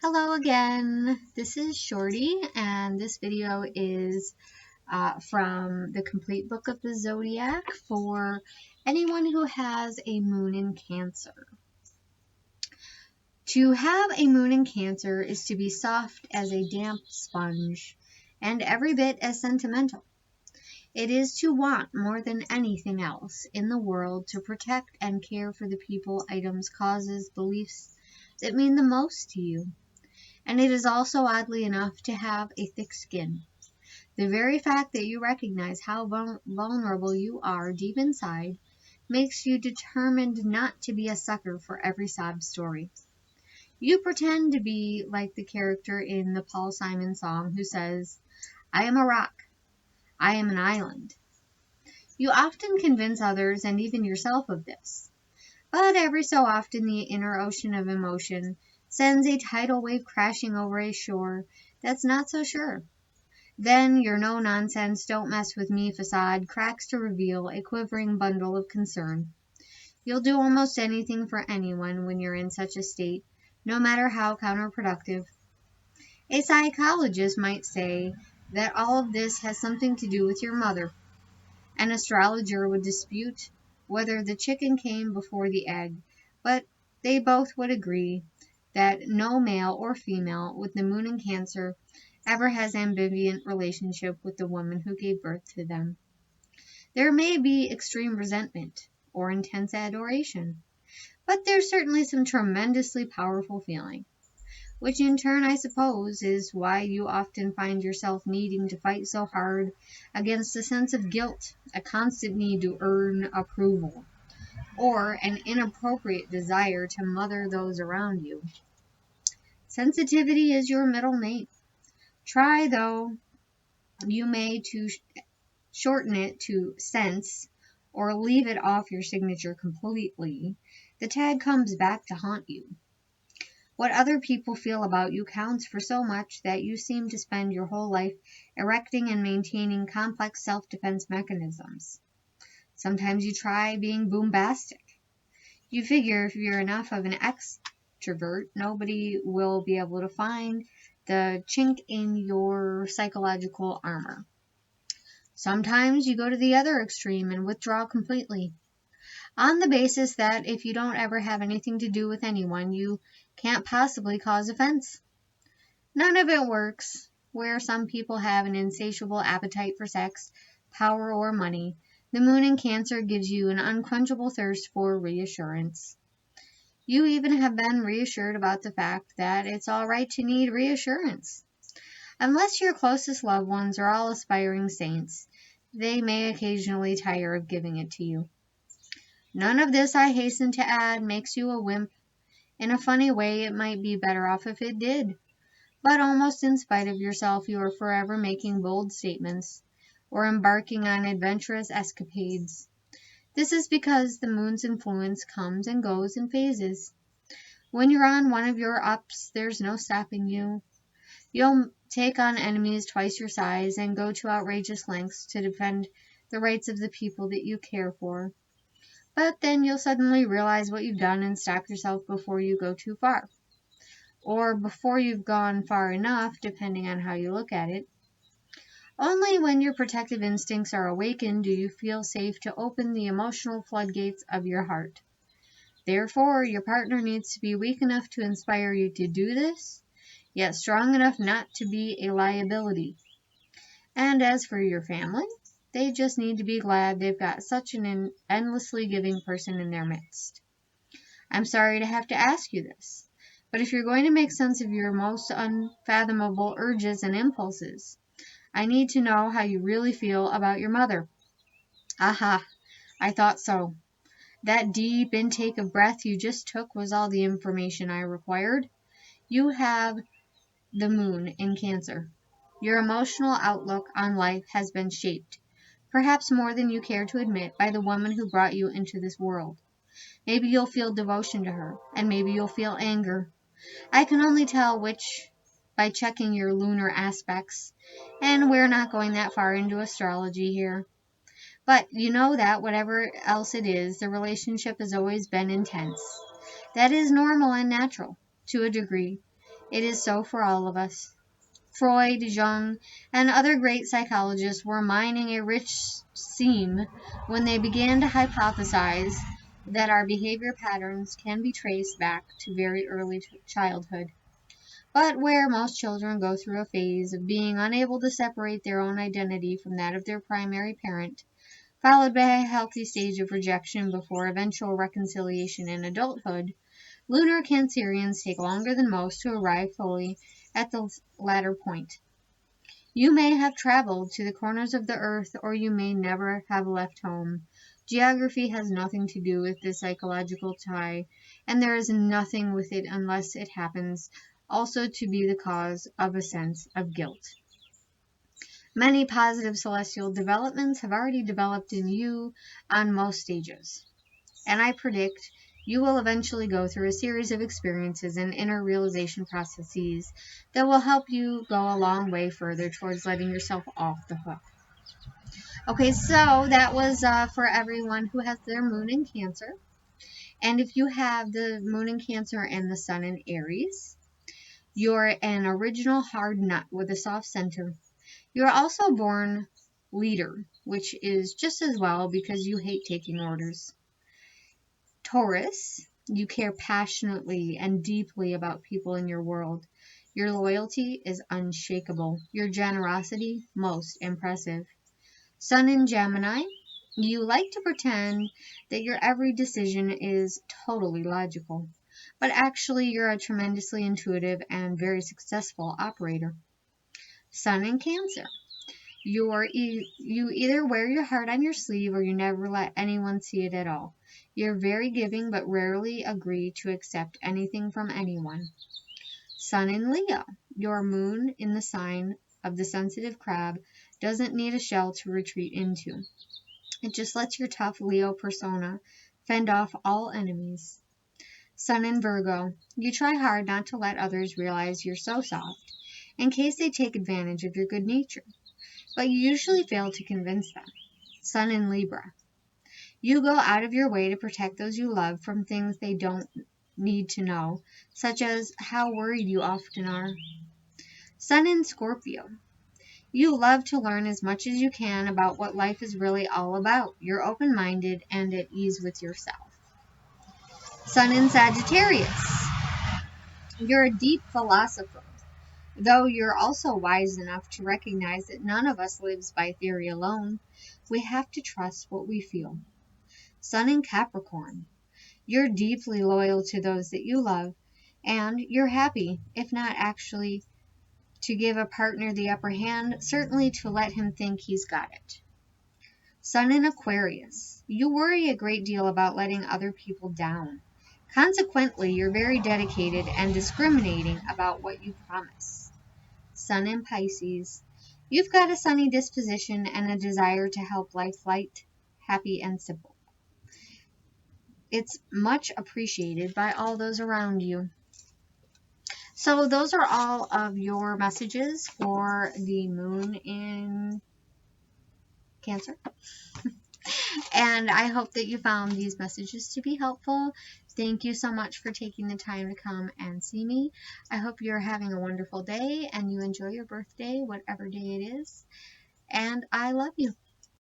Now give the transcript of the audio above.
Hello again, this is Shorty, and this video is from the Complete Book of the Zodiac for anyone who has a moon in Cancer. To have a moon in Cancer is to be soft as a damp sponge and every bit as sentimental. It is to want more than anything else in the world to protect and care for the people, items, causes, beliefs that mean the most to you. And it is also, oddly enough, to have a thick skin. The very fact that you recognize how vulnerable you are deep inside makes you determined not to be a sucker for every sob story. You pretend to be like the character in the Paul Simon song who says, "I am a rock. I am an island." You often convince others and even yourself of this. But every so often the inner ocean of emotion sends a tidal wave crashing over a shore that's not so sure. Then your no-nonsense, don't mess with me facade cracks to reveal a quivering bundle of concern. You'll do almost anything for anyone when you're in such a state, no matter how counterproductive. A psychologist might say that all of this has something to do with your mother. An astrologer would dispute whether the chicken came before the egg, but they both would agree that no male or female with the moon in Cancer ever has ambivalent relationship with the woman who gave birth to them. There may be extreme resentment or intense adoration, but there's certainly some tremendously powerful feeling, which in turn, I suppose, is why you often find yourself needing to fight so hard against a sense of guilt, a constant need to earn approval, or an inappropriate desire to mother those around you. Sensitivity is your middle name. Try, though you may, to shorten it to sense or leave it off your signature completely. The tag comes back to haunt you. What other people feel about you counts for so much that you seem to spend your whole life erecting and maintaining complex self-defense mechanisms. Sometimes you try being bombastic. You figure if you're enough of an extrovert, nobody will be able to find the chink in your psychological armor. Sometimes you go to the other extreme and withdraw completely, on the basis that if you don't ever have anything to do with anyone, you can't possibly cause offense. None of it works. Where some people have an insatiable appetite for sex, power, or money, the moon in Cancer gives you an unquenchable thirst for reassurance. You even have been reassured about the fact that it's all right to need reassurance. Unless your closest loved ones are all aspiring saints, they may occasionally tire of giving it to you. None of this, I hasten to add, makes you a wimp. In a funny way, it might be better off if it did. But almost in spite of yourself, you are forever making bold statements or embarking on adventurous escapades. This is because the moon's influence comes and goes in phases. When you're on one of your ups, there's no stopping you. You'll take on enemies twice your size and go to outrageous lengths to defend the rights of the people that you care for. But then you'll suddenly realize what you've done and stop yourself before you go too far. Or before you've gone far enough, depending on how you look at it. Only when your protective instincts are awakened do you feel safe to open the emotional floodgates of your heart. Therefore, your partner needs to be weak enough to inspire you to do this, yet strong enough not to be a liability. And as for your family, they just need to be glad they've got such an endlessly giving person in their midst. I'm sorry to have to ask you this, but if you're going to make sense of your most unfathomable urges and impulses, I need to know how you really feel about your mother. Aha, I thought so. That deep intake of breath you just took was all the information I required. You have the moon in Cancer. Your emotional outlook on life has been shaped, perhaps more than you care to admit, by the woman who brought you into this world. Maybe you'll feel devotion to her, and maybe you'll feel anger. I can only tell which by checking your lunar aspects, and we're not going that far into astrology here. But you know that, whatever else it is, the relationship has always been intense. That is normal and natural, to a degree. It is so for all of us. Freud, Jung, and other great psychologists were mining a rich seam when they began to hypothesize that our behavior patterns can be traced back to very early childhood. But where most children go through a phase of being unable to separate their own identity from that of their primary parent, followed by a healthy stage of rejection before eventual reconciliation in adulthood, lunar Cancerians take longer than most to arrive fully at the latter point. You may have traveled to the corners of the earth, or you may never have left home. Geography has nothing to do with this psychological tie, and there is nothing with it unless it happens also to be the cause of a sense of guilt. Many positive celestial developments have already developed in you on most stages, and I predict you will eventually go through a series of experiences and inner realization processes that will help you go a long way further towards letting yourself off the hook. Okay, so that was for everyone who has their moon in Cancer. And if you have the moon in Cancer and the sun in Aries, you're an original hard nut with a soft center. You're also born leader, which is just as well because you hate taking orders. Taurus, you care passionately and deeply about people in your world. Your loyalty is unshakable. Your generosity, most impressive. Sun in Gemini, you like to pretend that your every decision is totally logical, but actually you're a tremendously intuitive and very successful operator. Sun in Cancer, you either wear your heart on your sleeve or you never let anyone see it at all. You're very giving but rarely agree to accept anything from anyone. Sun in Leo, your moon in the sign of the sensitive crab doesn't need a shell to retreat into. It just lets your tough Leo persona fend off all enemies. Sun in Virgo, you try hard not to let others realize you're so soft, in case they take advantage of your good nature, but you usually fail to convince them. Sun in Libra, you go out of your way to protect those you love from things they don't need to know, such as how worried you often are. Sun in Scorpio, you love to learn as much as you can about what life is really all about. You're open-minded and at ease with yourself. Sun in Sagittarius, you're a deep philosopher, though you're also wise enough to recognize that none of us lives by theory alone. We have to trust what we feel. Sun in Capricorn, you're deeply loyal to those that you love, and you're happy, if not actually to give a partner the upper hand, certainly to let him think he's got it. Sun in Aquarius, you worry a great deal about letting other people down. Consequently, you're very dedicated and discriminating about what you promise. Sun in Pisces, you've got a sunny disposition and a desire to help life light, happy, and simple. It's much appreciated by all those around you. So those are all of your messages for the moon in Cancer. And I hope that you found these messages to be helpful. Thank you so much for taking the time to come and see me. I hope you're having a wonderful day and you enjoy your birthday, whatever day it is. And I love you.